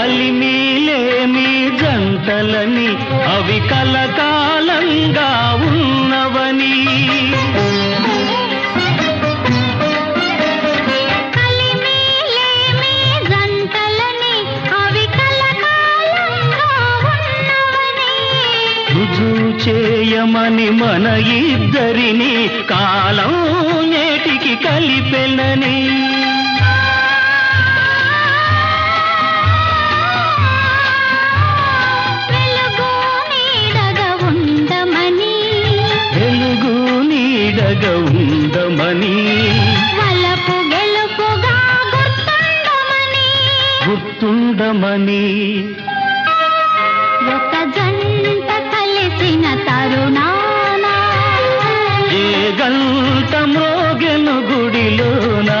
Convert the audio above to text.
కలిమిలేమి జంటలని అవి కలకాలంగా ఉన్నవని రుజువు చేయమని మన ఇద్దరిని కాలం నేటికి కలిపెనని వెలుగు నీడగా ఉండమని వలపు గెలుపుగా గుర్తుండమని ఒక జంట కలిసిన తరుణాన ఏ గంట మ్రోగెను గుడిలోనా